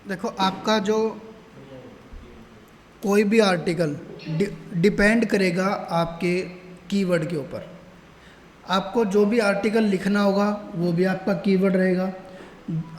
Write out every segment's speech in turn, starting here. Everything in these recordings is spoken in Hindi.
देखो आपका जो कोई भी आर्टिकल डिपेंड करेगा आपके कीवर्ड के ऊपर। आपको जो भी आर्टिकल लिखना होगा वो भी आपका कीवर्ड रहेगा।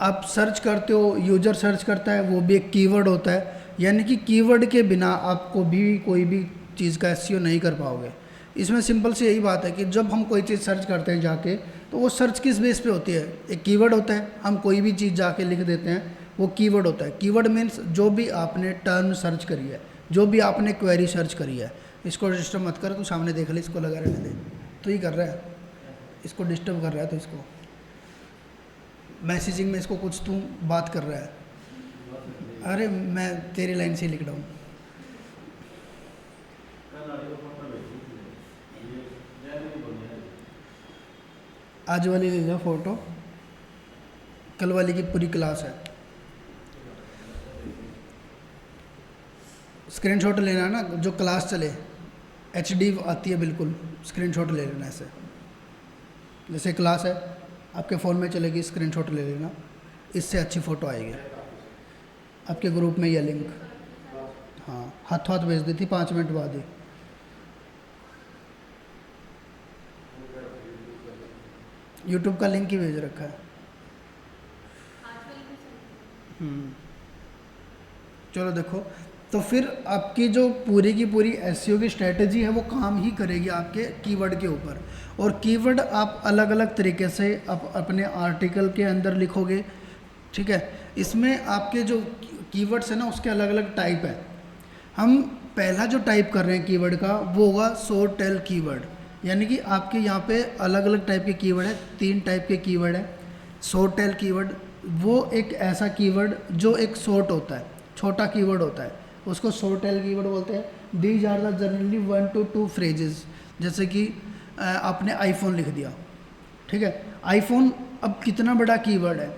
आप सर्च करते हो, यूजर सर्च करता है, वो भी एक कीवर्ड होता है। यानी कि कीवर्ड के बिना आपको भी कोई भी चीज़ का एसईओ नहीं कर पाओगे। इसमें सिंपल सी यही बात है कि जब हम कोई चीज़ सर्च करते हैं जाके, तो वो सर्च किस बेस पे होती है? एक कीवर्ड होता है। हम कोई भी चीज़ जाके लिख देते हैं, वो कीवर्ड होता है। कीवर्ड मीन्स जो भी आपने टर्म सर्च करी है, जो भी आपने क्वेरी सर्च करी है। इसको डिस्टर्ब मत कर, तू सामने देख ले, इसको लगा रहने दे। तो ये कर रहा है, इसको डिस्टर्ब कर रहा है, तो इसको मैसेजिंग में इसको कुछ तू बात कर रहा है। अरे मैं तेरी लाइन से ही लिख रहा हूँ। आज वाली ले लो फोटो, कल वाली की पूरी क्लास है। स्क्रीनशॉट लेना है ना, जो क्लास चले एचडी आती है बिल्कुल, स्क्रीनशॉट ले लेना ऐसे। जैसे क्लास है आपके फ़ोन में चलेगी, स्क्रीनशॉट ले लेना, इससे अच्छी फ़ोटो आएगी। आपके ग्रुप में यह लिंक, हाँ हाथ हाथ भेज दी थी 5 मिनट बाद ही। यूट्यूब का लिंक ही भेज रखा है। चलो देखो, तो फिर आपकी जो पूरी की पूरी एसईओ की स्ट्रेटजी है वो काम ही करेगी आपके कीवर्ड के ऊपर। और कीवर्ड आप अलग अलग तरीके से अपने आर्टिकल के अंदर लिखोगे, ठीक है। इसमें आपके जो कीवर्ड्स है ना, उसके अलग अलग टाइप है। हम पहला जो टाइप कर रहे हैं कीवर्ड का, वो होगा शो टेल कीवर्ड। यानी कि आपके यहाँ पे अलग अलग टाइप के कीवर्ड है, 3 टाइप के कीवर्ड है। शो टेल कीवर्ड वो एक ऐसा कीवर्ड जो एक शॉर्ट होता है, छोटा कीवर्ड होता है, उसको शो टेल कीवर्ड बोलते हैं। These are the generally 1 to 2 phrases. जैसे कि आपने आईफोन लिख दिया, ठीक है। आईफोन अब कितना बड़ा कीवर्ड है,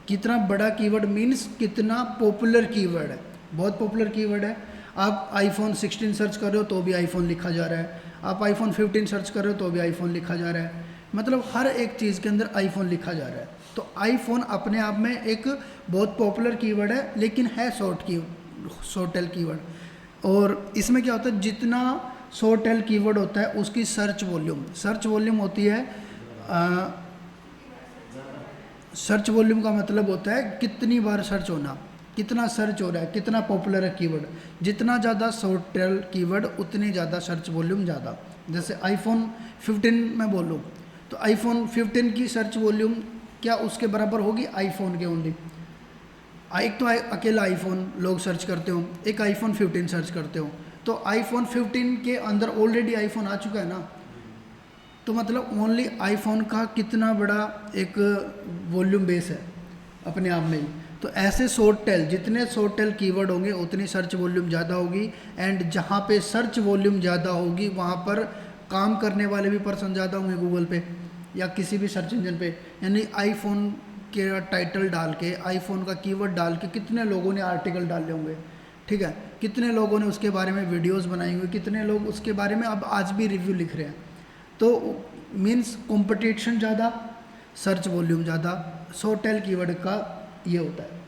कितना बड़ा कीवर्ड मीन्स कितना पॉपुलर कीवर्ड है, बहुत पॉपुलर कीवर्ड है। आप आईफोन 16 सर्च कर रहे हो तो भी आईफोन लिखा जा रहा है, आप आईफोन 15 सर्च कर रहे हो तो भी आईफोन लिखा जा रहा है। मतलब हर एक चीज़ के अंदर आईफोन लिखा जा रहा है। तो आईफोन अपने आप में एक बहुत पॉपुलर कीवर्ड है, लेकिन है शॉर्ट टेल कीवर्ड। और इसमें क्या होता है, जितना शॉर्ट टेल कीवर्ड होता है उसकी सर्च वॉल्यूम होती है। सर्च वॉल्यूम का मतलब होता है कितनी बार सर्च होना, कितना सर्च हो रहा है, कितना पॉपुलर है कीवर्ड। जितना ज़्यादा शॉर्ट टेल कीवर्ड उतनी ज़्यादा सर्च वॉल्यूम ज़्यादा। जैसे आईफोन 15 में बोलूँ तो आईफोन 15 की सर्च वॉल्यूम क्या उसके बराबर होगी आईफोन के ओनली? एक तो अकेला आईफोन लोग सर्च करते हो, एक आईफोन 15 सर्च करते हो, तो आईफोन 15 के अंदर ऑलरेडी आईफोन आ चुका है ना। तो मतलब ओनली आईफोन का कितना बड़ा एक वॉल्यूम बेस है अपने आप में ही। तो ऐसे शॉर्ट टेल, जितने शॉर्ट टेल कीवर्ड होंगे उतनी सर्च वॉल्यूम ज़्यादा होगी। एंड जहाँ पे सर्च वॉल्यूम ज़्यादा होगी वहाँ पर काम करने वाले भी पर्सन ज़्यादा होंगे गूगल पे या किसी भी सर्च इंजन पे। यानी आईफोन के टाइटल डाल के, आईफोन का कीवर्ड डाल के कितने लोगों ने आर्टिकल डाले होंगे, ठीक है। कितने लोगों ने उसके बारे में वीडियोज़ बनाई हुई, कितने लोग उसके बारे में अब आज भी रिव्यू लिख रहे हैं। तो मीन्स कंपटीशन ज़्यादा, सर्च वॉल्यूम ज़्यादा, शॉर्ट टेल कीवर्ड का ये होता है,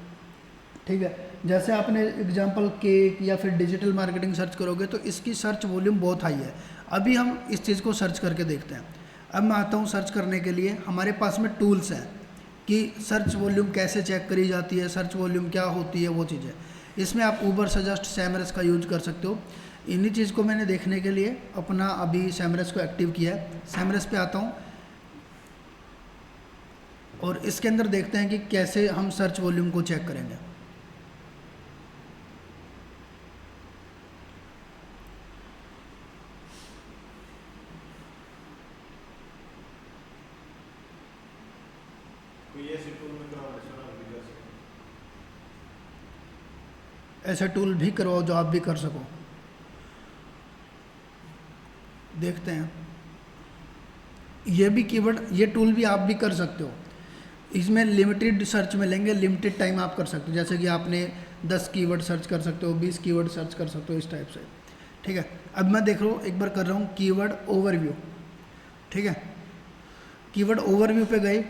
ठीक है। जैसे आपने एग्जांपल केक या फिर डिजिटल मार्केटिंग सर्च करोगे तो इसकी सर्च वॉल्यूम बहुत हाई है। अभी हम इस चीज़ को सर्च करके देखते हैं। अब मैं आता हूँ सर्च करने के लिए, हमारे पास में टूल्स हैं कि सर्च वॉल्यूम कैसे चेक करी जाती है, सर्च वॉल्यूम क्या होती है, वो चीज़ें। इसमें आप ऊबर सजेस्ट, सैमरस का यूज कर सकते हो। इन्हीं चीज़ को मैंने देखने के लिए अपना अभी सैमरस को एक्टिव किया है। सैमरस पे आता हूँ और इसके अंदर देखते हैं कि कैसे हम सर्च वॉल्यूम को चेक करेंगे। ऐसे टूल भी करवाओ जो आप भी कर सको। देखते हैं, ये भी कीवर्ड, ये टूल भी आप भी कर सकते हो। इसमें लिमिटेड सर्च मिलेंगे, लिमिटेड टाइम आप कर सकते हो। जैसे कि आपने 10 कीवर्ड सर्च कर सकते हो, 20 कीवर्ड सर्च कर सकते हो, इस टाइप से, ठीक है। अब मैं देख रहा हूँ, एक बार कर रहा हूँ कीवर्ड ओवरव्यू, ठीक है। कीवर्ड ओवरव्यू पे गए,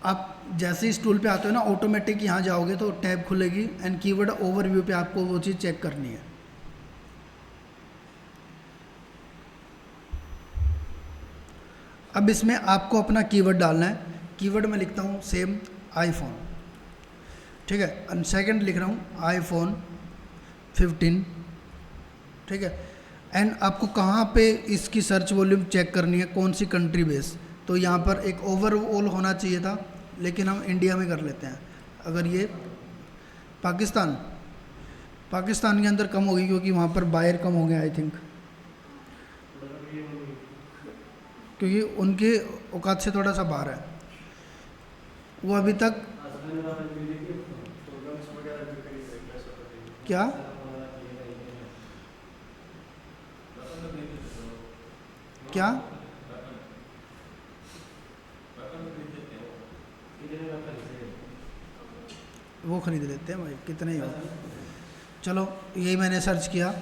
आप जैसे इस टूल पे आते हो ना, ऑटोमेटिक यहाँ जाओगे तो टैब खुलेगी एंड कीवर्ड ओवरव्यू पे आपको वो चीज़ चेक करनी है। अब इसमें आपको अपना कीवर्ड डालना है। कीवर्ड में लिखता हूँ सेम आईफोन, ठीक है, एंड सेकंड लिख रहा हूँ आईफोन 15, ठीक है। एंड आपको कहाँ पे इसकी सर्च वॉल्यूम चेक करनी है, कौन सी कंट्री बेस, तो यहाँ पर एक ओवरऑल होना चाहिए था, लेकिन हम इंडिया में कर लेते हैं। अगर ये पाकिस्तान के अंदर कम होगी क्योंकि वहाँ पर बायर कम हो गए आई थिंक, क्योंकि उनके औकात से थोड़ा सा बाहर है। वो अभी तक क्या क्या वो खरीद लेते हैं भाई, कितने ही हो। चलो यही मैंने सर्च किया।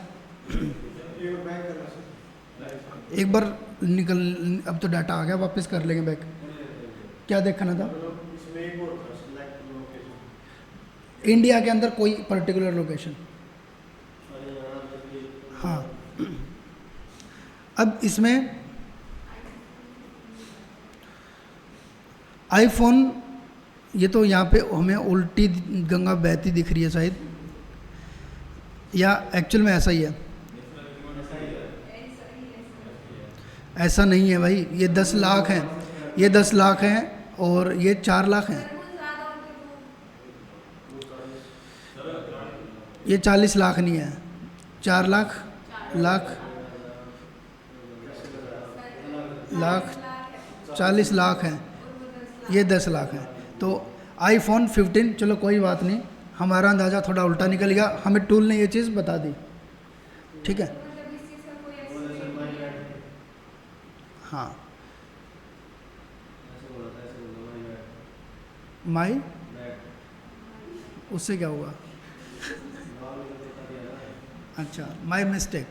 एक बार निकल, अब तो डाटा आ गया, वापस कर लेंगे बैक। क्या देखना था? इंडिया के अंदर कोई पर्टिकुलर लोकेशन, हाँ। अब इसमें आईफोन, ये तो यहाँ पे हमें उल्टी गंगा बहती दिख रही है शायद, या एक्चुअल में ऐसा ही है? ऐसा नहीं है भाई, ये 10 लाख हैं, ये 10 लाख हैं और ये 4 लाख हैं, ये 40 लाख नहीं है, 4 लाख लाख लाख 40 लाख हैं, ये 10 लाख हैं। तो आईफोन 15, चलो कोई बात नहीं, हमारा अंदाज़ा थोड़ा उल्टा निकल गया, हमें टूल ने ये चीज़ बता दी, ठीक है। हाँ, माई, उससे क्या हुआ? अच्छा, माई मिस्टेक।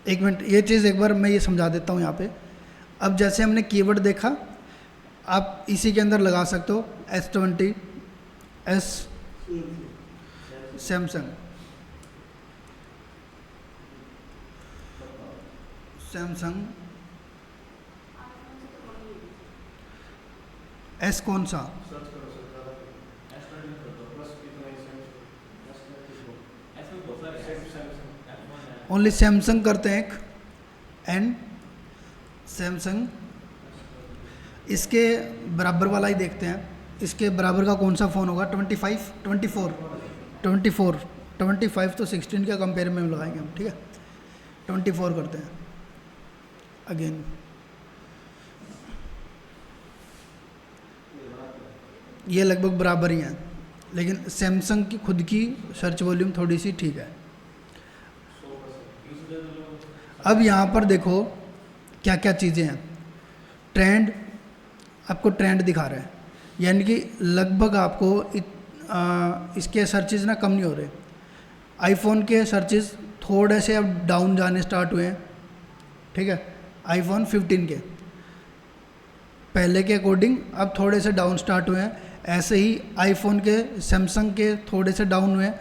एक मिनट, ये चीज़ एक बार मैं ये समझा देता हूँ यहाँ पे। अब जैसे हमने कीवर्ड देखा, आप इसी के अंदर लगा सकते हो S20 S, सैमसंग S कौन सा? ओनली सैमसंग करते हैं एक, एंड सैमसंग, इसके बराबर वाला ही देखते हैं। इसके बराबर का कौन सा फ़ोन होगा? 25 25 तो 16 के कंपेयर में लगाएंगे हम, ठीक है। 24 करते हैं अगेन, ये लगभग बराबर ही हैं, लेकिन सैमसंग की खुद की सर्च वॉल्यूम थोड़ी सी ठीक है। अब यहाँ पर देखो क्या क्या चीज़ें हैं। ट्रेंड, आपको ट्रेंड दिखा रहा है, यानी कि लगभग आपको इसके सर्चेज ना कम नहीं हो रहे। आईफोन के सर्चेज थोड़े से अब डाउन जाने स्टार्ट हुए हैं, ठीक है। आईफोन 15 के पहले के अकॉर्डिंग अब थोड़े से डाउन स्टार्ट हुए हैं। ऐसे ही आईफोन के, सैमसंग के थोड़े से डाउन हुए हैं।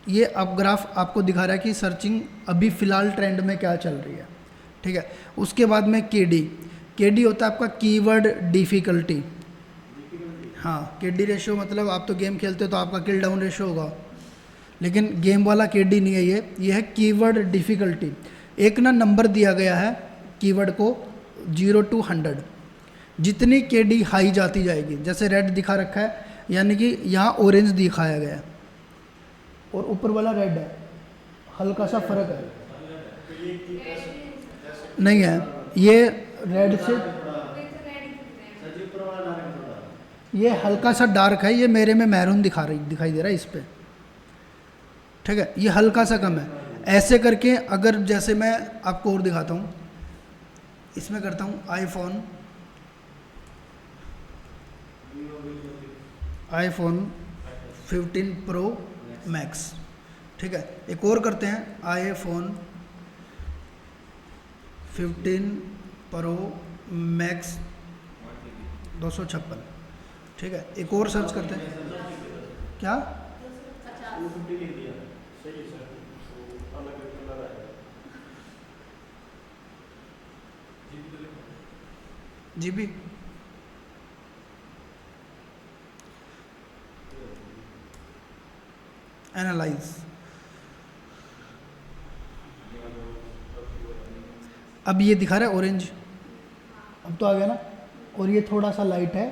ये अब ग्राफ आपको दिखा रहा है कि सर्चिंग अभी फ़िलहाल ट्रेंड में क्या चल रही है, ठीक है। उसके बाद में केडी होता है आपका कीवर्ड डिफ़िकल्टी। हाँ, केडी रेशियो मतलब आप तो गेम खेलते हो तो आपका किल डाउन रेशियो होगा, लेकिन गेम वाला केडी नहीं है ये है कीवर्ड डिफ़िकल्टी। एक ना नंबर दिया गया है कीवर्ड को 0 to 100, जितनी केडी हाई जाती जाएगी, जैसे रेड दिखा रखा है, यानी कि यहाँ ऑरेंज दिखाया गया है और ऊपर वाला रेड है, हल्का सा फर्क है। नहीं है, ये रेड से ये हल्का सा डार्क है, ये मेरे में मैरून दिखाई दे रहा है इस पे, ठीक है। ये हल्का सा कम है। ऐसे करके अगर जैसे मैं आपको और दिखाता हूँ, इसमें करता हूँ आईफोन 15 Pro मैक्स। ठीक है, एक और करते हैं, iPhone 15 प्रो मैक्स 256। ठीक है, एक और सर्च करते हैं, क्या? GB। एनालाइज, अब ये दिखा रहा है ऑरेंज, अब तो आ गया ना, और ये थोड़ा सा लाइट है,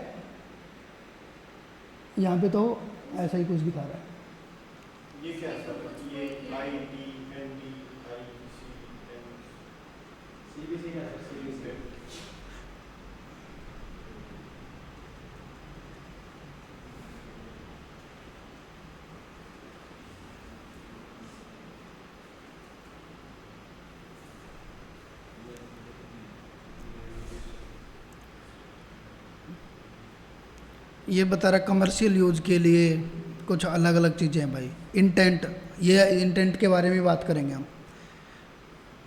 यहाँ पे तो ऐसा ही कुछ दिखा रहा है। ये क्या है सर? ये IDNDICN CBC क्या है? CBC ये बता रहा कमर्शियल यूज़ के लिए कुछ अलग अलग चीज़ें हैं भाई। इंटेंट, ये इंटेंट के बारे में बात करेंगे हम।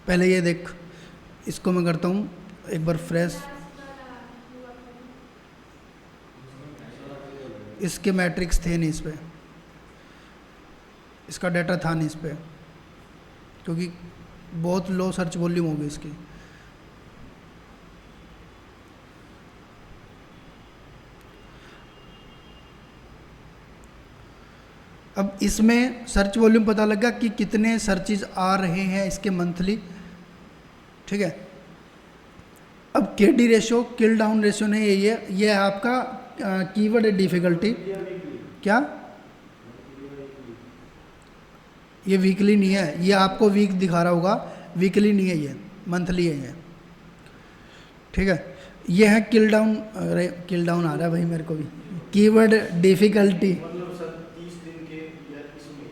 पहले ये देख, इसको मैं करता हूँ एक बार फ्रेश, इसके मैट्रिक्स थे नहीं इस पर, इसका डाटा था नहीं इस पर, क्योंकि बहुत लो सर्च वॉल्यूम होगी इसकी। अब इसमें सर्च वॉल्यूम पता लगा कि कितने सर्चेज आ रहे हैं इसके मंथली। ठीक है, अब KD रेशो, किल डाउन रेशो नहीं है ये है आपका कीवर्ड डिफिकल्टी। क्या? ये वीकली नहीं है, ये आपको वीक दिखा रहा होगा, वीकली नहीं है, ये मंथली है ये। ठीक है, ये है किल डाउन, अरे किल डाउन आ रहा है भाई मेरे को भी, कीवर्ड डिफिकल्टी मतलब सर 30 दिन के या इसमें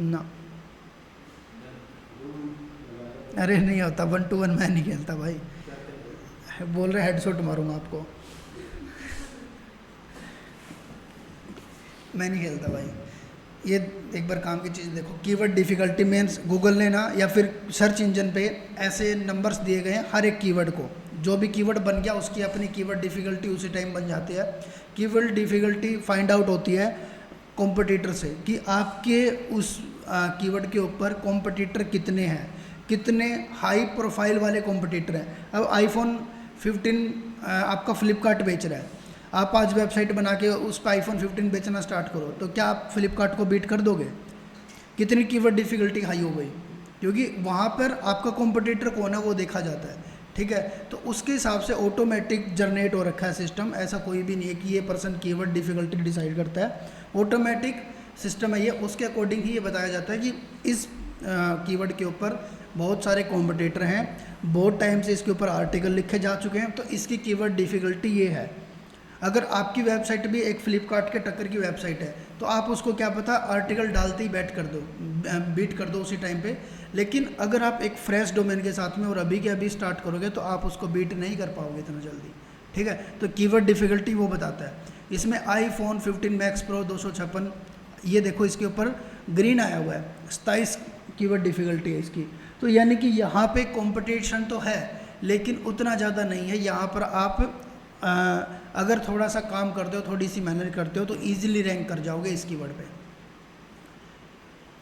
ना। अरे नहीं होता, 1 to 1 मैं नहीं खेलता भाई, बोल रहे हेडशॉट मारूंगा आपको, मैं नहीं खेलता भाई। ये एक बार काम की चीज़ देखो, कीवर्ड डिफ़िकल्टी मीन्स गूगल ने ना या फिर सर्च इंजन पे ऐसे नंबर्स दिए गए हैं हर एक कीवर्ड को, जो भी कीवर्ड बन गया उसकी अपनी कीवर्ड डिफ़िकल्टी उसी टाइम बन जाती है। कीवर्ड डिफ़िकल्टी फाइंड आउट होती है कॉम्पिटिटर से कि आपके उस कीवर्ड के ऊपर कॉम्पिटिटर कितने हैं, कितने हाई प्रोफाइल वाले कॉम्पिटिटर हैं। अब iPhone 15 आपका फ्लिपकार्ट बेच रहा है, आप आज वेबसाइट बना के उस पर iPhone 15 बेचना स्टार्ट करो, तो क्या आप फ्लिपकार्ट को बीट कर दोगे? कितनी कीवर्ड डिफ़िकल्टी हाई हो गई, क्योंकि वहाँ पर आपका कॉम्पिटिटर कौन है वो देखा जाता है। ठीक है, तो उसके हिसाब से ऑटोमेटिक जनरेट हो रखा है सिस्टम, ऐसा कोई भी नहीं है कि ये पर्सन कीवर्ड डिफ़िकल्टी डिसाइड करता है, ऑटोमेटिक सिस्टम है ये, उसके अकॉर्डिंग ही ये बताया जाता है कि इस कीवर्ड के ऊपर बहुत सारे कॉम्पिटिटर हैं, बहुत टाइम से इसके ऊपर आर्टिकल लिखे जा चुके हैं, तो इसकी कीवर्ड डिफ़िकल्टी ये है। अगर आपकी वेबसाइट भी एक फ्लिपकार्ट के टक्कर की वेबसाइट है तो आप उसको क्या पता आर्टिकल डालते ही बीट कर दो उसी टाइम पे, लेकिन अगर आप एक फ्रेश डोमेन के साथ में और अभी के अभी स्टार्ट करोगे तो आप उसको बीट नहीं कर पाओगे इतना जल्दी। ठीक है, तो कीवर्ड डिफ़िकल्टी वो बताता है। इसमें iPhone 15 Max Pro 256, ये देखो इसके ऊपर ग्रीन आया हुआ है, 27 कीवर्ड डिफ़िकल्टी है इसकी, तो यानी कि यहाँ पे कंपटीशन तो है लेकिन उतना ज़्यादा नहीं है। यहाँ पर आप अगर थोड़ा सा काम करते हो, थोड़ी सी मेहनत करते हो तो इजीली रैंक कर जाओगे इस कीवर्ड पे।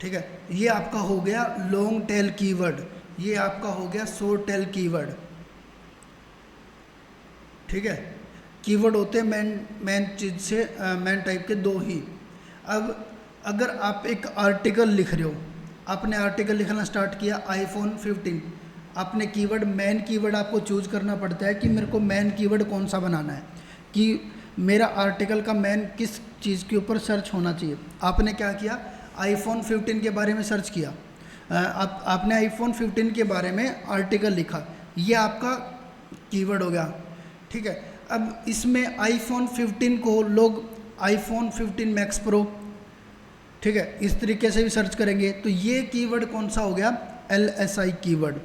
ठीक है, ये आपका हो गया लॉन्ग टेल कीवर्ड, ये आपका हो गया शॉर्ट टेल कीवर्ड। ठीक है, कीवर्ड होते हैं मेन चीज़ से मेन टाइप के दो ही। अब अगर आप एक आर्टिकल लिख रहे हो, आपने आर्टिकल लिखना स्टार्ट किया iPhone 15, आपने कीवर्ड मेन कीवर्ड आपको चूज़ करना पड़ता है कि मेरे को मेन कीवर्ड कौन सा बनाना है, कि मेरा आर्टिकल का मेन किस चीज़ के ऊपर सर्च होना चाहिए। आपने क्या किया, iPhone 15 के बारे में सर्च किया, आपने iPhone 15 के बारे में आर्टिकल लिखा, ये आपका कीवर्ड हो गया। ठीक है, अब इसमें iPhone 15 को लोग iPhone 15 Max Pro, ठीक है, इस तरीके से भी सर्च करेंगे, तो ये कीवर्ड कौन सा हो गया, LSI keyword.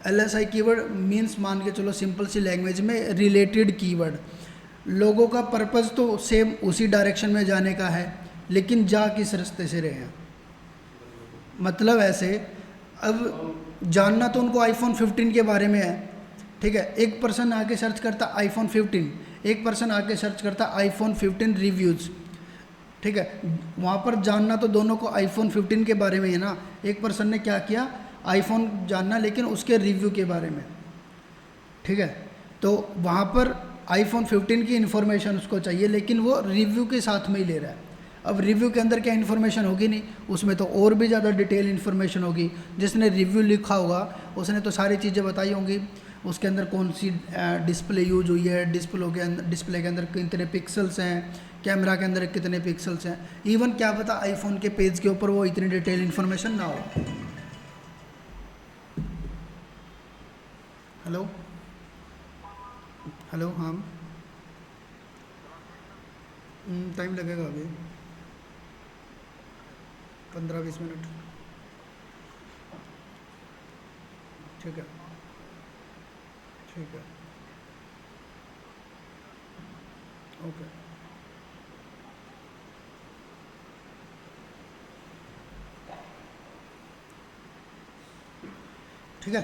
LSI keyword means मान के चलो सिंपल सी लैंग्वेज में रिलेटेड कीवर्ड। लोगों का पर्पज़ तो सेम उसी डायरेक्शन में जाने का है, लेकिन जा किस रास्ते से रहे हैं। मतलब ऐसे, अब जानना तो उनको आईफोन 15 के बारे में है, ठीक है। एक पर्सन आके सर्च करता आईफोन 15, एक पर्सन आके सर्च करता आईफोन 15 रिव्यूज़, ठीक है। वहाँ पर जानना तो दोनों को आईफोन 15 के बारे में है ना। एक पर्सन ने क्या किया, आईफोन जानना लेकिन उसके रिव्यू के बारे में, ठीक है। तो वहाँ पर आईफोन 15 की इन्फॉर्मेशन उसको चाहिए, लेकिन वो रिव्यू के साथ में ही ले रहा है। अब रिव्यू के अंदर क्या इन्फॉर्मेशन होगी नहीं, उसमें तो और भी ज़्यादा डिटेल इन्फॉर्मेशन होगी। जिसने रिव्यू लिखा होगा उसने तो सारी चीज़ें बताई होंगी, उसके अंदर कौन सी डिस्प्ले यूज हुई है, डिस्प्ले के अंदर कितने पिक्सल्स हैं, कैमरा के अंदर कितने पिक्सल्स हैं। इवन क्या पता आईफोन के पेज के ऊपर वो इतनी डिटेल इन्फॉर्मेशन ना हो। हेलो हेलो, हाँ टाइम लगेगा अभी 15-20 मिनट, ठीक है ठीक है, ओके। ठीक है,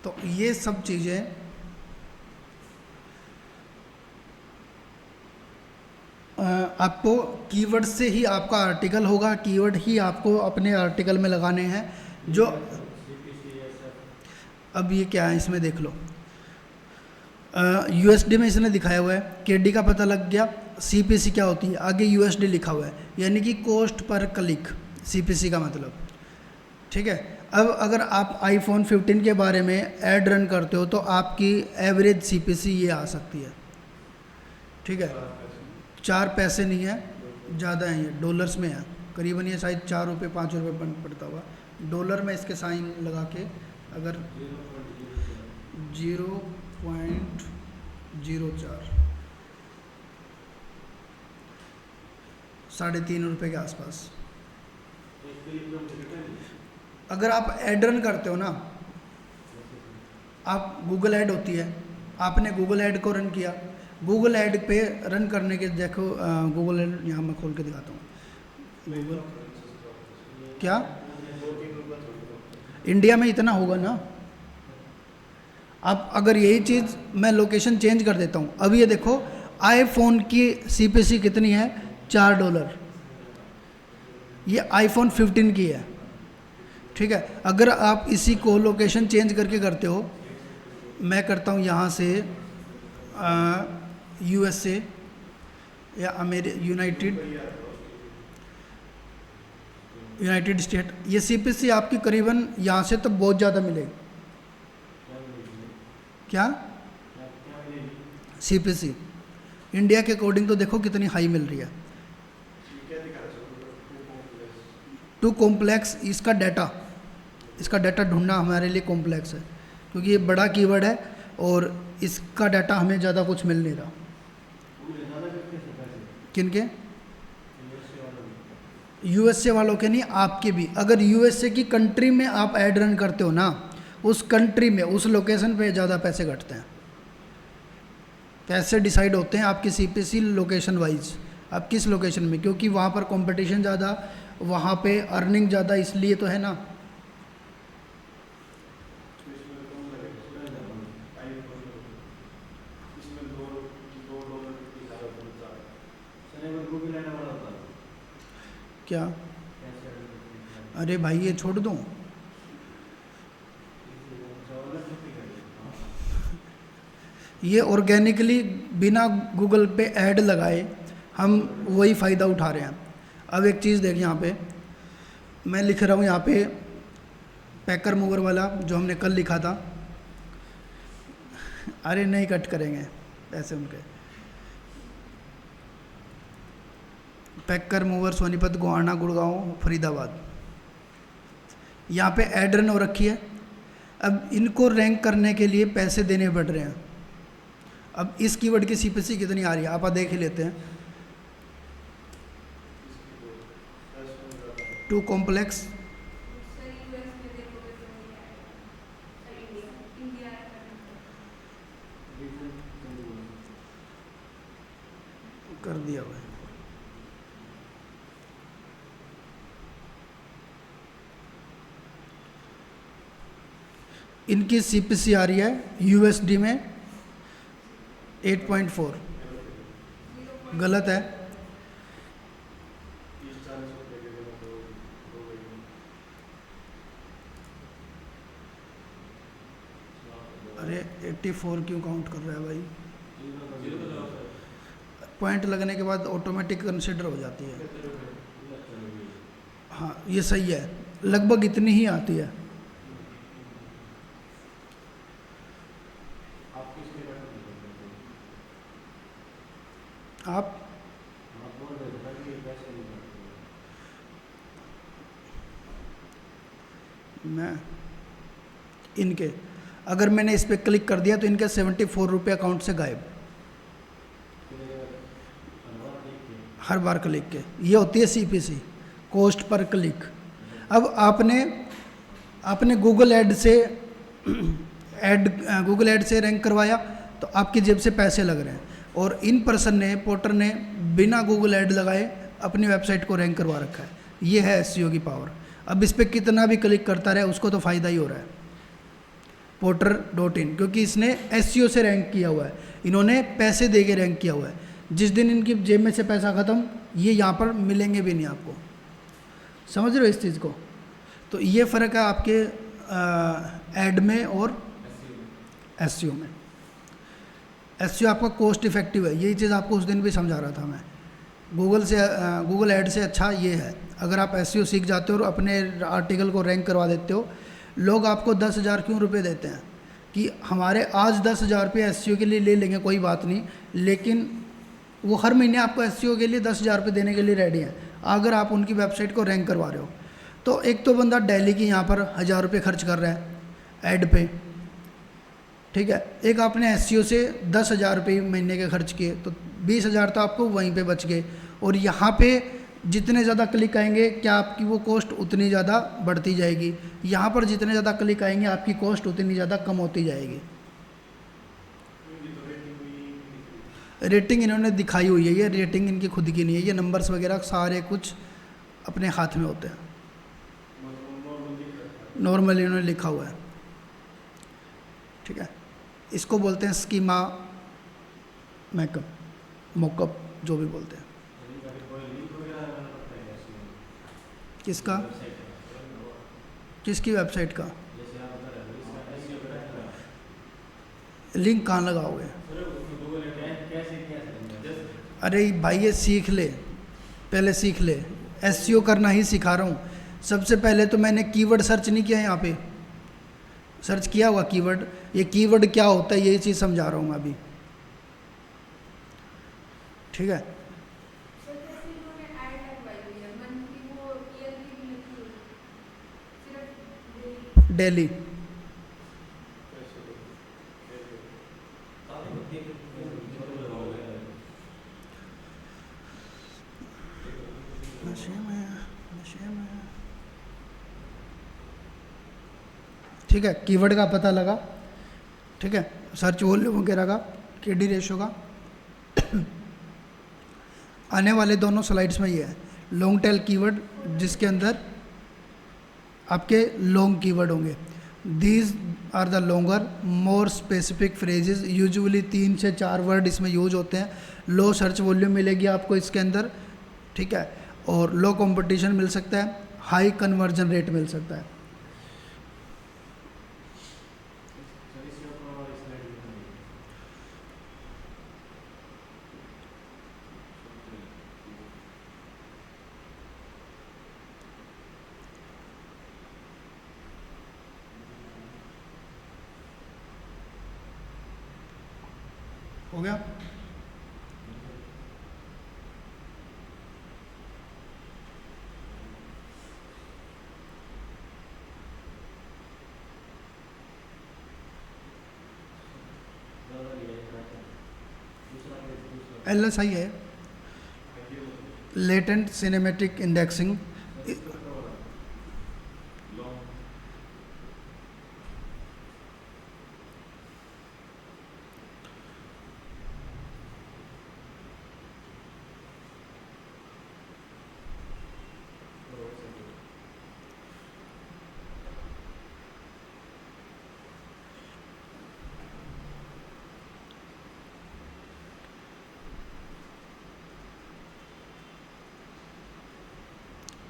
तो ये सब चीज़ें आपको कीवर्ड से ही आपका आर्टिकल होगा, कीवर्ड ही आपको अपने आर्टिकल में लगाने हैं। जो अब ये क्या है इसमें देख लो, यूएसडी में इसने दिखाया हुआ है, केडी का पता लग गया, सीपीसी क्या होती है, आगे यूएसडी लिखा हुआ है, यानी कि कॉस्ट पर क्लिक, सीपीसी का मतलब, ठीक है। अब अगर आप आईफोन 15 के बारे में ऐड रन करते हो तो आपकी एवरेज सीपीसी ये आ सकती है, ठीक है। 4 पैसे नहीं है, ज़्यादा है, ये डॉलर्स में है, करीबन ये शायद 4 रुपये 5 रुपये पड़ता हुआ डॉलर में। इसके साइन लगा के अगर 0.04 3.5 रुपये के आसपास। अगर आप ऐड रन करते हो ना, आप गूगल ऐड होती है, आपने गूगल ऐड को रन किया, गूगल ऐड पे रन करने के देखो, गूगल ऐड यहाँ मैं खोल के दिखाता हूँ। गूगल क्या इंडिया में इतना होगा ना। अब अगर यही चीज़ मैं लोकेशन चेंज कर देता हूँ, अब ये देखो आईफोन की सीपीसी कितनी है, $4। ये आईफोन 15 की है, ठीक है। अगर आप इसी को लोकेशन चेंज करके करते हो, मैं करता हूँ यहाँ से यूएसए या यूनाइटेड स्टेट, ये सीपीसी आपकी करीबन यहाँ से तो बहुत ज़्यादा मिलेगी। क्या सीपीसी इंडिया के अकॉर्डिंग तो देखो कितनी हाई मिल रही है। टू कॉम्प्लेक्स, इसका डाटा ढूंढना हमारे लिए कॉम्प्लेक्स है, क्योंकि ये बड़ा कीवर्ड है और इसका डाटा हमें ज़्यादा कुछ मिल नहीं रहा। किनके? यूएसए वालों के नहीं, आपके भी। अगर यूएसए की कंट्री में आप ऐड रन करते हो ना, उस कंट्री में उस लोकेशन पे ज़्यादा पैसे घटते हैं। पैसे डिसाइड होते हैं आपकी सीपीसी लोकेशन वाइज, आप किस लोकेशन में, क्योंकि वहाँ पर कंपटीशन ज़्यादा, वहाँ पे अर्निंग ज़्यादा, इसलिए तो है ना। क्या? अरे भाई ये छोड़ दूँ? ये ऑर्गेनिकली बिना गूगल पे ऐड लगाए हम वही फ़ायदा उठा रहे हैं। अब एक चीज़ देख, यहाँ पे मैं लिख रहा हूँ, यहाँ पे पैकर मूवर वाला जो हमने कल लिखा था, अरे नहीं कट करेंगे पैसे उनके। पैकर मूवर सोनीपत, गोहाना, गुड़गांव, फरीदाबाद, यहाँ पे ऐड रन हो रखी है। अब इनको रैंक करने के लिए पैसे देने पड़ रहे हैं। अब इस कीवर्ड की सीपीसी कितनी आ रही है आप देख ही लेते हैं। टू कॉम्प्लेक्स, कर दिया हुआ है। इनकी सीपीसी आ रही है यूएसडी में 8.4। गलत है। 30-40 रुपए के देना तो हो गई। अरे 84 क्यों काउंट कर रहा है भाई? पॉइंट लगने के बाद ऑटोमेटिक कंसिडर हो जाती है। हाँ ये सही है, लगभग इतनी ही आती है। आप किसके बैठे थे? आप आप बोल रहे थे ना कि ये पैसे नहीं करते। मैं इनके अगर मैंने इस पर क्लिक कर दिया तो इनके 74 रुपये अकाउंट से गायब, हर बार क्लिक के। ये होती है सीपीसी, कॉस्ट पर क्लिक। अब आपने गूगल ऐड से रैंक करवाया तो आपकी जेब से पैसे लग रहे हैं, और इन पर्सन ने, पोर्टर ने बिना गूगल ऐड लगाए अपनी वेबसाइट को रैंक करवा रखा है। ये है एसईओ की पावर। अब इस पर कितना भी क्लिक करता रहे उसको तो फ़ायदा ही हो रहा है porter.in, क्योंकि इसने एसईओ से रैंक किया हुआ है, इन्होंने पैसे दे के रैंक किया हुआ है। जिस दिन इनकी जेब में से पैसा ख़त्म, ये यहाँ पर मिलेंगे भी नहीं आपको। समझ रहे हो इस चीज़ को? तो ये फ़र्क है आपके ऐड में और एसईओ में। एसईओ आपका कॉस्ट इफेक्टिव है, यही चीज़ आपको उस दिन भी समझा रहा था मैं। गूगल ऐड से अच्छा ये है, अगर आप एसईओ सीख जाते हो और अपने आर्टिकल को रैंक करवा देते हो, लोग आपको 10,000 क्यों रुपए देते हैं कि हमारे आज 10,000 रुपये एसईओ के लिए ले लेंगे, कोई बात नहीं, लेकिन वो हर महीने आपको एसईओ के लिए 10,000 रुपये देने के लिए रेडी हैं अगर आप उनकी वेबसाइट को रैंक करवा रहे हो। तो एक तो बंदा डेली की यहाँ पर 1,000 रुपये खर्च कर रहा है ऐड पे, ठीक है, एक आपने एसईओ से 10,000 रुपये महीने के खर्च किए, तो 20,000 तो आपको वहीं पे बच गए। और यहाँ पे जितने ज़्यादा क्लिक आएंगे, क्या आपकी वो कॉस्ट उतनी ज़्यादा बढ़ती जाएगी। यहाँ पर जितने ज़्यादा क्लिक आएंगे आपकी कॉस्ट उतनी ज़्यादा कम होती जाएगी। रेटिंग इन्होंने दिखाई हुई है, ये रेटिंग इनकी खुद की नहीं है, ये नंबर्स वगैरह सारे कुछ अपने हाथ में होते हैं, नॉर्मली इन्होंने लिखा हुआ है, ठीक है। इसको बोलते हैं स्कीमा मॉकअप जो भी बोलते हैं। किसका? किसकी वेबसाइट का लिंक कहाँ लगाओगे? अरे भाई ये सीख ले, पहले सीख ले। एसईओ करना ही सिखा रहा हूँ। सबसे पहले तो मैंने कीवर्ड सर्च नहीं किया, यहाँ पे सर्च किया हुआ कीवर्ड, ये कीवर्ड क्या होता है यही चीज़ समझा रहा हूँ मैं अभी, ठीक है। डेली ठीक है, कीवर्ड का पता लगा, ठीक है, सर्च वॉल्यूम वगैरह का, केडी रेशो का। आने वाले दोनों स्लाइड्स में ये है लॉन्ग टेल कीवर्ड, जिसके अंदर आपके लॉन्ग कीवर्ड होंगे। These are the longer more specific phrases, usually 3 से 4 वर्ड इसमें यूज होते हैं। लो सर्च वॉल्यूम मिलेगी आपको इसके अंदर, ठीक है, और लो कंपटीशन मिल सकता है, हाई कन्वर्जन रेट मिल सकता है। हो गया? LSI है, लेटेंट सिनेमैटिक इंडेक्सिंग।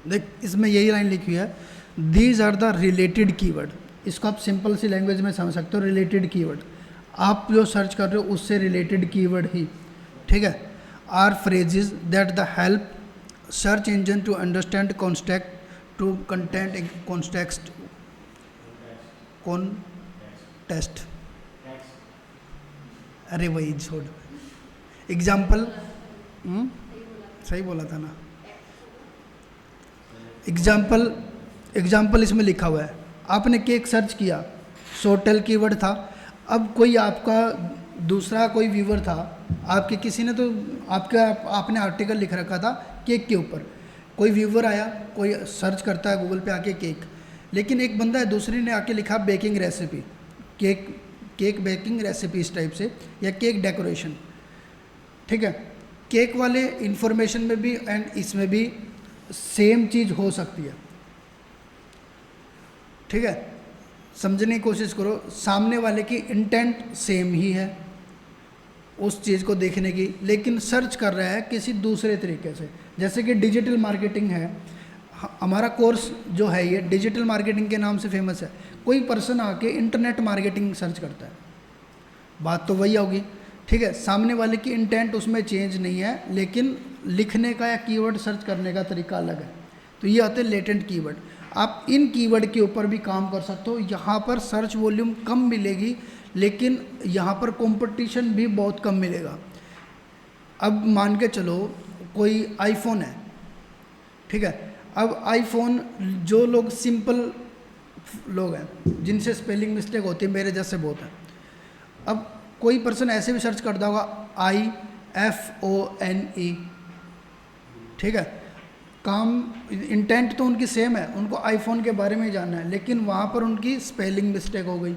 देख इसमें यही लाइन लिखी हुई है, these are the related keyword. इसको आप सिंपल सी लैंग्वेज में समझ सकते हो, रिलेटेड कीवर्ड। आप जो सर्च कर रहे हो उससे रिलेटेड कीवर्ड ही, ठीक है। Are phrases that the help search engine to understand contact to content context test. अरे वही छोड़, एग्जाम्पल, सही बोला था ना। एग्जाम्पल इसमें लिखा हुआ है, आपने केक सर्च किया, सोटेल कीवर्ड था। अब कोई आपका दूसरा कोई व्यूवर था, आपके किसी ने तो आपने आर्टिकल लिख रखा था केक के ऊपर, कोई व्यूवर आया, कोई सर्च करता है गूगल पे आके केक, लेकिन एक बंदा है दूसरे ने आके लिखा baking recipe, cake baking recipe इस टाइप से, या केक डेकोरेशन, ठीक है। केक वाले इंफॉर्मेशन में भी एंड इसमें भी सेम चीज़ हो सकती है, ठीक है। समझने की कोशिश करो, सामने वाले की इंटेंट सेम ही है उस चीज़ को देखने की, लेकिन सर्च कर रहा है किसी दूसरे तरीके से। जैसे कि डिजिटल मार्केटिंग है, हमारा कोर्स जो है ये डिजिटल मार्केटिंग के नाम से फेमस है। कोई पर्सन आके इंटरनेट मार्केटिंग सर्च करता है, बात तो वही होगी, ठीक है। सामने वाले की इंटेंट उसमें चेंज नहीं है, लेकिन लिखने का या कीवर्ड सर्च करने का तरीका अलग है। तो ये आते हैं लेटेंट कीवर्ड। आप इन कीवर्ड के ऊपर भी काम कर सकते हो। यहाँ पर सर्च वॉल्यूम कम मिलेगी, लेकिन यहाँ पर कंपटीशन भी बहुत कम मिलेगा। अब मान के चलो कोई आईफोन है, ठीक है। अब आईफोन जो लोग सिंपल लोग हैं जिनसे स्पेलिंग मिस्टेक होती है, मेरे जैसे बहुत हैं, अब कोई पर्सन ऐसे भी सर्च करता होगा iPhone, ठीक है। काम इंटेंट तो उनकी सेम है, उनको आईफोन के बारे में ही जानना है, लेकिन वहाँ पर उनकी स्पेलिंग मिस्टेक हो गई,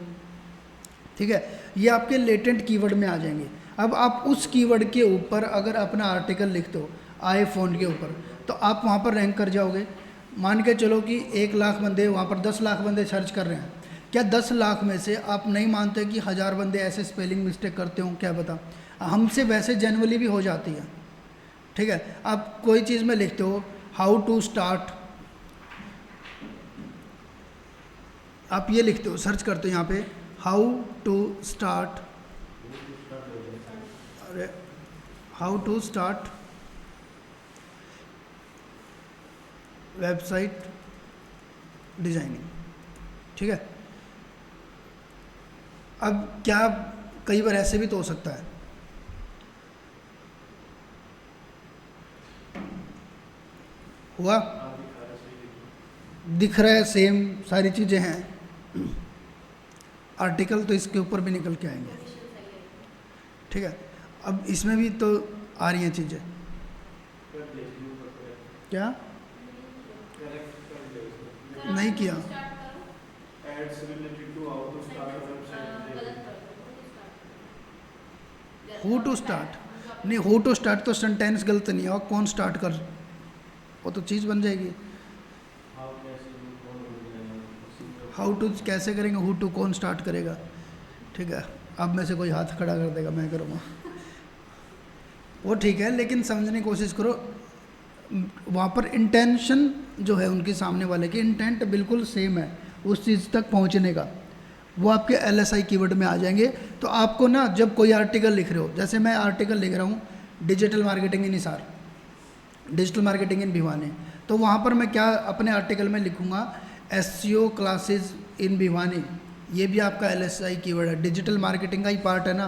ठीक है। ये आपके लेटेंट कीवर्ड में आ जाएंगे। अब आप उस कीवर्ड के ऊपर अगर अपना आर्टिकल लिखते हो आईफोन के ऊपर, तो आप वहाँ पर रैंक कर जाओगे। मान के चलो कि 1 लाख बंदे, वहाँ पर 10 लाख बंदे सर्च कर रहे हैं, क्या 10 लाख में से आप नहीं मानते कि 1000 बंदे ऐसे स्पेलिंग मिस्टेक करते हों? क्या पता, हमसे वैसे जनरली भी हो जाती है, ठीक है। आप कोई चीज़ में लिखते हो हाउ टू स्टार्ट, आप ये लिखते हो, सर्च करते हो यहाँ पे हाउ टू स्टार्ट, अरे how to start website designing, ठीक है। अब क्या कई बार ऐसे भी तो हो सकता है, हुआ दिख रहा है सेम सारी चीज़ें हैं, आर्टिकल तो इसके ऊपर भी निकल के आएंगे, ठीक है। अब इसमें भी तो आ रही हैं चीज़ें, क्या नहीं किया, Ads related to how to start a website. Who to start, नहीं हु टू स्टार्ट तो सेंटेंस गलत नहीं है, और कौन स्टार्ट कर, वो तो चीज़ बन जाएगी। हाउ टू कैसे करेंगे, हु टू कौन स्टार्ट करेगा, ठीक है। अब में से कोई हाथ खड़ा कर देगा, मैं करूँगा, वो ठीक है, लेकिन समझने की कोशिश करो। वहाँ पर इंटेंशन जो है उनके सामने वाले की इंटेंट बिल्कुल सेम है उस चीज़ तक पहुँचने का, वो आपके LSI कीवर्ड में आ जाएंगे। तो आपको ना जब कोई आर्टिकल लिख रहे हो, जैसे मैं आर्टिकल लिख रहा हूँ digital marketing in Hisar, digital marketing in Bhiwani, तो वहाँ पर मैं क्या अपने आर्टिकल में लिखूँगा SEO क्लासेस इन भिवानी, ये भी आपका LSI कीवर्ड है, डिजिटल मार्केटिंग का ही पार्ट है ना,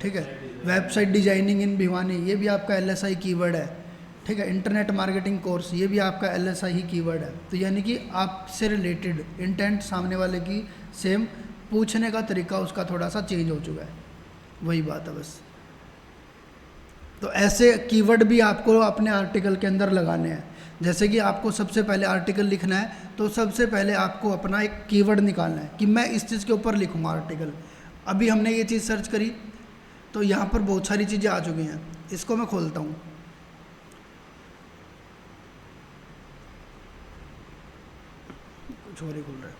ठीक है। वेबसाइट डिजाइनिंग इन भिवानी, ये भी आपका LSI कीवर्ड है, ठीक है। इंटरनेट मार्केटिंग कोर्स, ये भी आपका LSI ही कीवर्ड है। तो यानी कि आपसे रिलेटेड इंटेंट सामने वाले की सेम, पूछने का तरीका उसका थोड़ा सा चेंज हो चुका है, वही बात है बस। तो ऐसे कीवर्ड भी आपको अपने आर्टिकल के अंदर लगाने हैं। जैसे कि आपको सबसे पहले आर्टिकल लिखना है, तो सबसे पहले आपको अपना एक कीवर्ड निकालना है कि मैं इस चीज़ के ऊपर लिखूँगा आर्टिकल। अभी हमने ये चीज़ सर्च करी, तो यहाँ पर बहुत सारी चीज़ें आ चुकी हैं, इसको मैं खोलता हूँ, कुछ और ही खुल रहा है,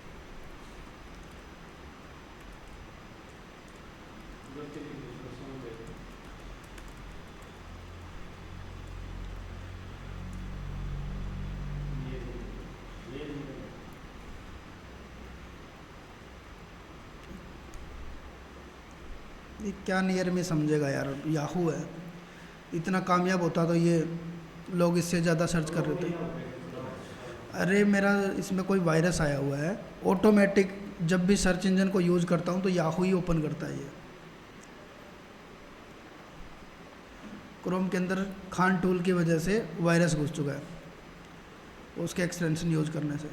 ये क्या नियर में समझेगा यार, याहू है, इतना कामयाब होता तो ये लोग इससे ज़्यादा सर्च कर रहे थे। अरे मेरा इसमें कोई वायरस आया हुआ है, ऑटोमेटिक जब भी सर्च इंजन को यूज़ करता हूँ तो याहू ही ओपन करता है ये। क्रोम के अंदर खान टूल की वजह से वायरस घुस चुका है, उसके एक्सटेंशन यूज़ करने से।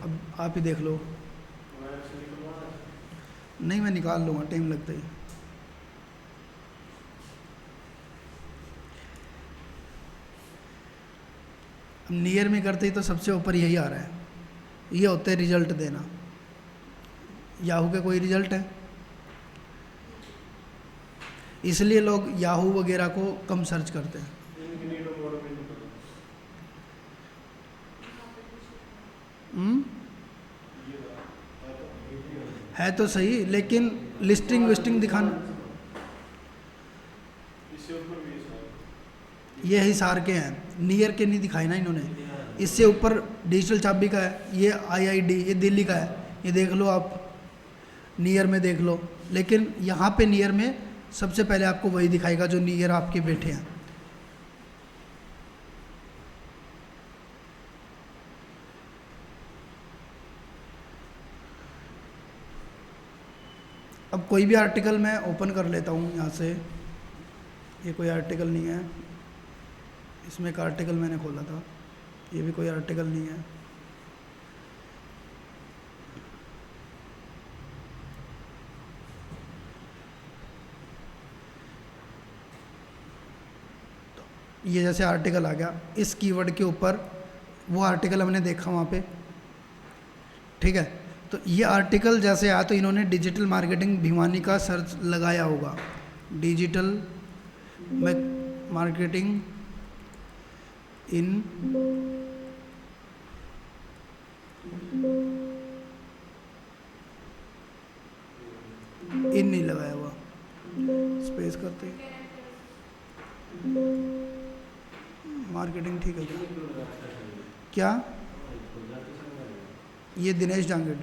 अब आप ही देख लो। वायरस निकलवाना है। नहीं, मैं निकाल लूँगा, टाइम लगता ही। अब नियर में करते ही तो सबसे ऊपर यही आ रहा है, ये होते हैं रिजल्ट देना। याहू के कोई रिजल्ट है, इसलिए लोग याहू वगैरह को कम सर्च करते हैं। इनकॉग्निटो मोड में नहीं पता। हम्म? ये है तो सही, लेकिन लिस्टिंग विस्टिंग दिखाना, इससे ऊपर भी है। ये हिसार के हैं, नियर के नहीं दिखाए ना इन्होंने। इससे ऊपर डिजिटल चाबी का है, ये आईआईडी, ये दिल्ली का है, ये देख लो आप, नियर में देख लो। लेकिन यहाँ पे नियर में सबसे पहले आपको वही दिखाएगा जो नियर आपके बैठे हैं। अब कोई भी आर्टिकल मैं ओपन कर लेता हूँ यहाँ से, ये कोई आर्टिकल नहीं है, इसमें एक आर्टिकल मैंने खोला था, ये भी कोई आर्टिकल नहीं है। तो ये जैसे आर्टिकल आ गया, इस कीवर्ड के ऊपर वो आर्टिकल हमने देखा वहाँ पे, ठीक है। तो ये आर्टिकल जैसे आया तो इन्होंने डिजिटल मार्केटिंग भिवानी का सर्च लगाया होगा, डिजिटल मार्केटिंग इन नहीं लगाया हुआ, स्पेस करते मार्केटिंग, ठीक है क्या? ये दिनेश जांगड़,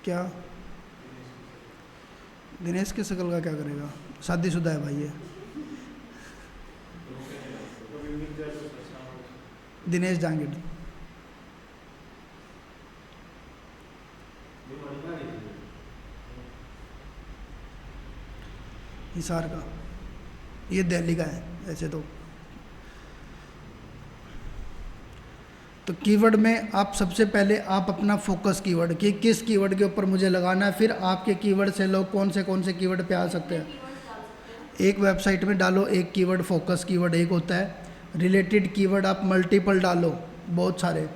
क्या दिनेश की शक्ल का क्या करेगा, शादीशुदा है भाई ये, दिनेश जांगड़। हिसार का, ये दिल्ली का है ऐसे तो कीवर्ड में आप सबसे पहले आप अपना फोकस कीवर्ड कि किस कीवर्ड के ऊपर मुझे लगाना है, फिर आपके कीवर्ड से लोग कौन से कीवर्ड पे आ सकते हैं। एक वेबसाइट में डालो एक कीवर्ड, फोकस कीवर्ड एक होता है, रिलेटेड कीवर्ड आप मल्टीपल डालो, बहुत सारे।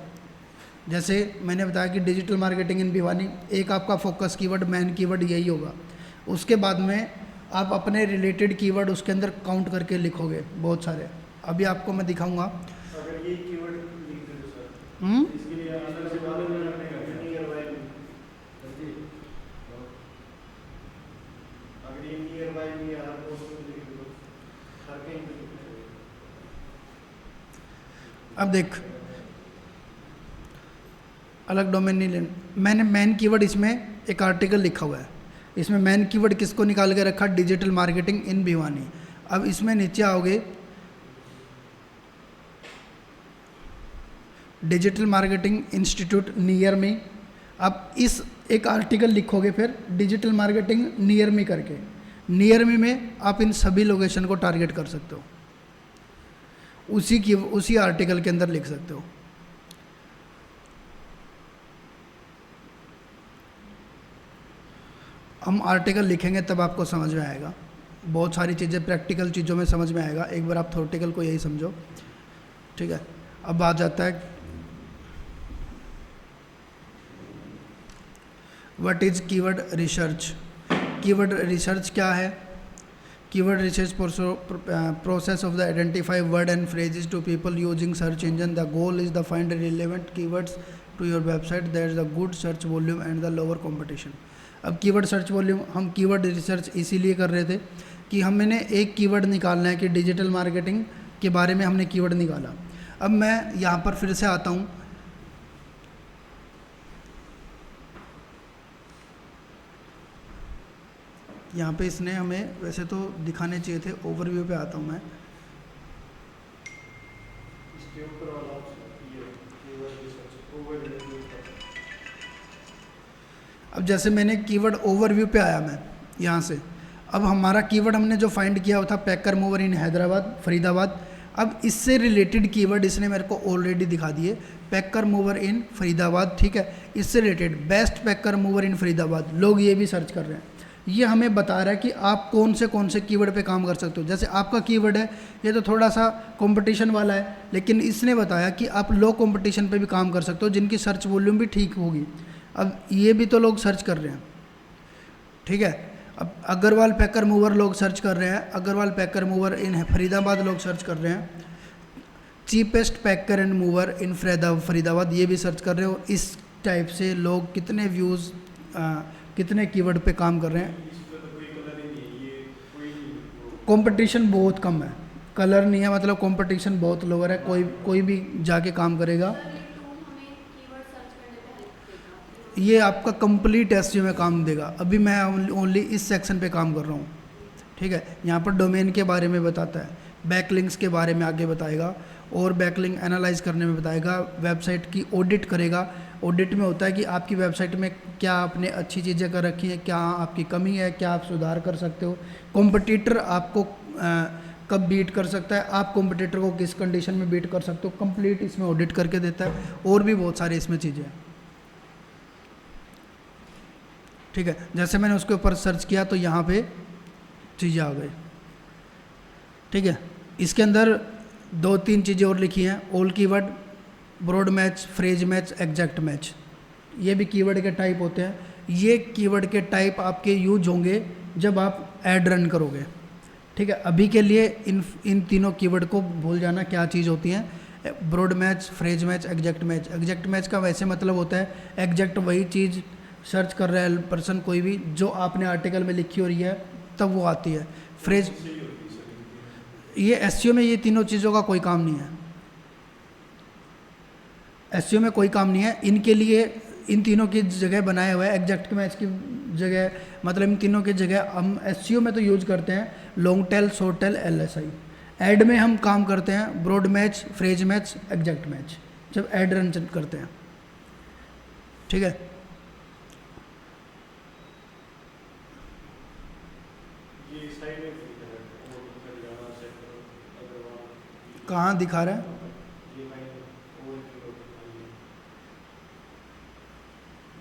जैसे मैंने बताया कि डिजिटल मार्केटिंग इन भिवानी, एक आपका फोकस कीवर्ड, मेन कीवर्ड यही होगा। उसके बाद में आप अपने रिलेटेड कीवर्ड उसके अंदर काउंट करके लिखोगे बहुत सारे। अभी आपको मैं दिखाऊंगा। अगर ये कीवर्ड लिख दे तो सर, हम्म? इसके लिए अलग से मालूम करने का नियर बाय, अगर ये नियर बाय नहीं आ रहा तो उसमें लिख दो, हर कहीं पे लिख दो। अब देख, अलग डोमेन नहीं लेना, मैंने मेन कीवर्ड इसमें एक आर्टिकल लिखा हुआ है, इसमें मेन कीवर्ड किसको निकाल के रखा, डिजिटल मार्केटिंग इन भिवानी। अब इसमें नीचे आओगे, डिजिटल मार्केटिंग इंस्टीट्यूट नियर में, आप इस एक आर्टिकल लिखोगे, फिर डिजिटल मार्केटिंग नियर में करके, नियर में आप इन सभी लोकेशन को टारगेट कर सकते हो, उसी आर्टिकल के अंदर लिख सकते हो। हम आर्टिकल लिखेंगे तब आपको समझ में आएगा, बहुत सारी चीज़ें प्रैक्टिकल चीज़ों में समझ में आएगा, एक बार आप थ्योरेटिकल को यही समझो, ठीक है। अब बात जाता है what is keyword research. Keyword research क्या है? Keyword research process of the identify word and phrases to people using search engine. The goal is the find relevant keywords to your website, there is the good search volume and the lower competition. अब कीवर्ड सर्च वॉल्यूम, हम कीवर्ड रिसर्च इसीलिए कर रहे थे कि हमने एक कीवर्ड निकालना है कि डिजिटल मार्केटिंग के बारे में हमने कीवर्ड निकाला। अब मैं यहाँ पर फिर से आता हूँ, यहाँ पे इसने हमें वैसे तो दिखाने चाहिए थे, ओवरव्यू पे आता हूँ मैं। इसके ऊपर वाला ऑप्शन ये कीवर्ड रिसर्च ओवरव्यू का। अब जैसे मैंने कीवर्ड ओवरव्यू पे आया मैं यहाँ से, अब हमारा कीवर्ड हमने जो फाइंड किया वो था पैकर मूवर इन हैदराबाद, फरीदाबाद। अब इससे रिलेटेड कीवर्ड इसने मेरे को ऑलरेडी दिखा दिए, पैकर मूवर इन फरीदाबाद, ठीक है। इससे related best packer mover in Faridabad, लोग ये भी सर्च कर रहे हैं। ये हमें बता रहा है कि आप कौन से कीवर्ड पे काम कर सकते हो। जैसे आपका कीवर्ड है ये तो थोड़ा सा कंपटीशन वाला है, लेकिन इसने बताया कि आप लो कंपटीशन पे भी काम कर सकते हो जिनकी सर्च वॉल्यूम भी ठीक होगी। अब ये भी तो लोग सर्च कर रहे हैं, ठीक है। अब अग्रवाल पैकर मूवर लोग सर्च कर रहे हैं, Agarwal packer mover in Faridabad लोग सर्च कर रहे हैं, cheapest packer and mover in Faridabad ये भी सर्च कर रहे हैं। और इस टाइप से लोग कितने व्यूज़ कितने कीवर्ड पे काम कर रहे हैं। इसमें तो कोई कलर ही नहीं है, ये कोई नहीं कंपटीशन बहुत कम है, कलर नहीं है, मतलब कंपटीशन बहुत लोअर है, कोई भी जाके काम करेगा। ये आपका कंप्लीट एसईओ में काम देगा। अभी मैं ओनली इस सेक्शन पे काम कर रहा हूँ, ठीक है। यहाँ पर डोमेन के बारे में बताता है, बैकलिंक्स के बारे में आगे बताएगा, और बैकलिंक एनालाइज करने में बताएगा, वेबसाइट की ऑडिट करेगा। ऑडिट में होता है कि आपकी वेबसाइट में क्या आपने अच्छी चीज़ें कर रखी हैं, क्या आपकी कमी है, क्या आप सुधार कर सकते हो, कॉम्पिटिटर आपको कब बीट कर सकता है, आप कॉम्पिटिटर को किस कंडीशन में बीट कर सकते हो, कंप्लीट इसमें ऑडिट करके देता है। और भी बहुत सारे इसमें चीज़ें हैं, ठीक है। जैसे मैंने उसके ऊपर सर्च किया तो यहाँ पे चीज़ें आ गई, ठीक है। इसके अंदर 2-3 चीज़ें और लिखी हैं, all keyword, broad match, phrase match, exact match, ये भी कीवर्ड के टाइप होते हैं। ये कीवर्ड के टाइप आपके यूज होंगे जब आप ऐड रन करोगे, ठीक है। अभी के लिए इन तीनों कीवर्ड को भूल जाना क्या चीज़ होती हैं, broad match, phrase match, exact match. Exact match का वैसे मतलब होता है एग्जैक्ट वही चीज़ सर्च कर रहा है पर्सन कोई भी जो आपने आर्टिकल में लिखी हो रही है तब वो आती है। फ्रेज, ये एसईओ में ये तीनों चीज़ों का कोई काम नहीं है, एसईओ में कोई काम नहीं है। इनके लिए इन तीनों की जगह बनाया हुआ है, एग्जैक्ट मैच की जगह, मतलब इन तीनों की जगह हम एसईओ में तो यूज करते हैं long tail, short tail, LSI. Ad में हम काम करते हैं broad match, phrase match, exact match, जब ऐड रन करते हैं, ठीक है। ये साइड में दिख रहा है, वो हरियाणा सेक्टर अग्रवाल कहाँ दिखा रहा है? ये लाइन ओवरव्यू दिखाई है।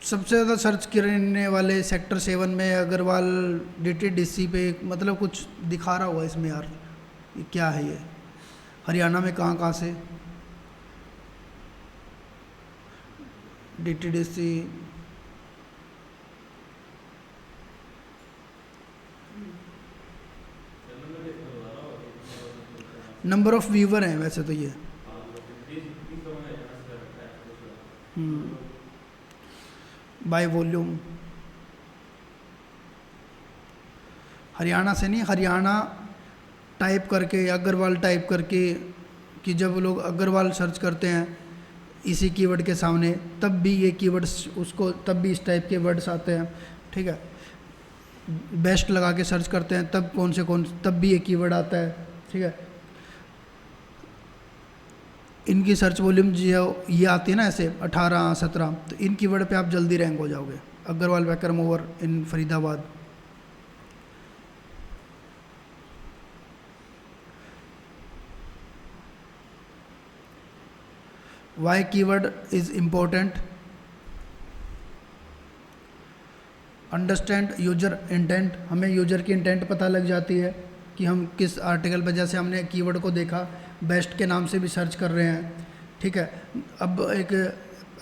सबसे ज़्यादा सर्च करने वाले सेक्टर 7 में अग्रवाल डीटीडीसी पे, मतलब कुछ दिखा रहा हुआ इसमें यार, ये क्या है ये? हरियाणा में कहाँ कहाँ से डीटीडीसी, नंबर ऑफ व्यूवर हैं वैसे तो ये, बाय वॉल्यूम। हरियाणा से नहीं, हरियाणा टाइप करके, अग्रवाल टाइप करके, कि जब लोग अग्रवाल सर्च करते हैं इसी कीवर्ड के सामने तब भी ये कीवर्ड्स उसको, तब भी इस टाइप के वर्ड्स आते हैं, ठीक है। बेस्ट लगा के सर्च करते हैं तब तब भी ये कीवर्ड आता है, ठीक है। इनकी सर्च वॉल्यूम जो ये आती है ना ऐसे 18-17, तो इन कीवर्ड पे आप जल्दी रैंक हो जाओगे। Agarwal packer mover in Faridabad, why keyword is important, understand user intent, हमें यूजर की इंटेंट पता लग जाती है कि हम किस आर्टिकल पर, जैसे हमने कीवर्ड को देखा बेस्ट के नाम से भी सर्च कर रहे हैं, ठीक है। अब एक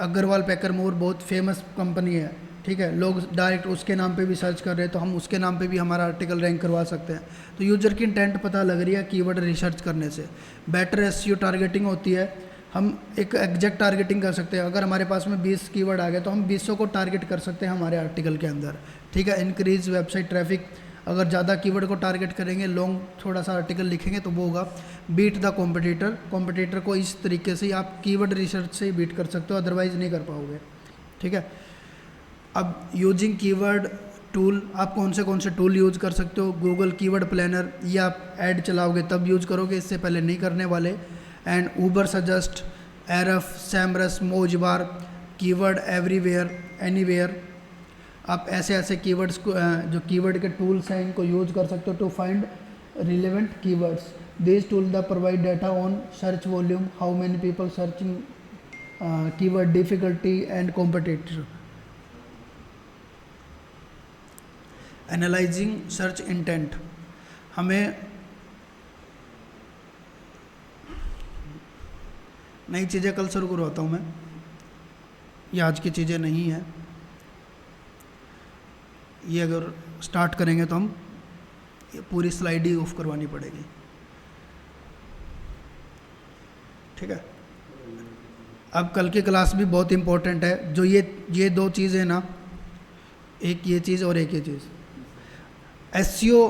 अग्रवाल पैकर मूवर बहुत फेमस कंपनी है, ठीक है, लोग डायरेक्ट उसके नाम पे भी सर्च कर रहे हैं, तो हम उसके नाम पे भी हमारा आर्टिकल रैंक करवा सकते हैं। तो यूजर की इंटेंट पता लग रही है कीवर्ड रिसर्च करने से। बेटर एसईओ टारगेटिंग होती है, हम एक एग्जैक्ट टारगेटिंग कर सकते हैं। अगर हमारे पास में 20 कीवर्ड आ गए तो हम 20 को टारगेट कर सकते हैं हमारे आर्टिकल के अंदर, ठीक है। इंक्रीज वेबसाइट ट्रैफिक, अगर ज़्यादा कीवर्ड को टारगेट करेंगे, लॉन्ग थोड़ा सा आर्टिकल लिखेंगे तो वो होगा। बीट द कॉम्पिटिटर को इस तरीके से आप कीवर्ड रिसर्च से ही बीट कर सकते हो, अदरवाइज नहीं कर पाओगे, ठीक है। अब यूजिंग कीवर्ड टूल, आप कौन से टूल यूज़ कर सकते हो, गूगल कीवर्ड प्लानर, ये आप ऐड चलाओगे तब यूज़ करोगे, इससे पहले नहीं करने वाले। And Ubersuggest, Ahrefs, SEMrush, MozBar, keyword everywhere, anywhere, आप ऐसे ऐसे कीवर्ड्स को जो कीवर्ड के टूल्स हैं इनको यूज़ कर सकते हो to find relevant keywords. This tool the provide data on search volume, how many people searching, keyword difficulty and competitor. Analysing search intent, हमें नई चीज़ें कल शुरू करवाता हूँ मैं, ये आज की चीज़ें नहीं है, ये अगर स्टार्ट करेंगे तो हम ये पूरी स्लाइड ही ऑफ करवानी पड़ेगी, ठीक है। अब कल की क्लास भी बहुत इम्पोर्टेंट है, जो ये दो चीज़ें ना, एक ये चीज़ और एक ये चीज़, एसईओ,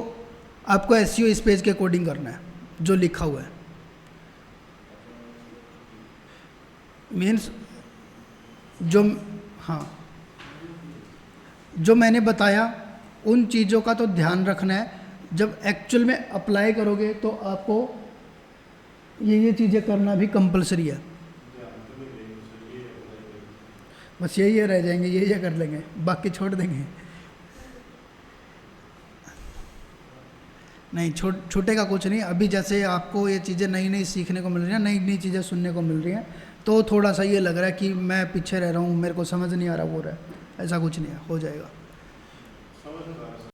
आपको एसईओ इस पेज के अकॉर्डिंग करना है जो लिखा हुआ है, मीन्स जो, हाँ, जो मैंने बताया उन चीज़ों का तो ध्यान रखना है, जब एक्चुअल में अप्लाई करोगे तो आपको ये चीज़ें करना भी कंपलसरी है। बस ये रह जाएंगे, ये कर लेंगे, बाकी छोड़ देंगे। नहीं, छूटेगा कुछ नहीं। अभी जैसे आपको ये चीज़ें नई नई सीखने को मिल रही हैं, नई नई चीज़ें सुनने को मिल रही हैं, तो थोड़ा सा ये लग रहा है कि मैं पीछे रह रहा हूँ, मेरे को समझ नहीं आ रहा, वो रहा है, ऐसा कुछ नहीं है, हो जाएगा।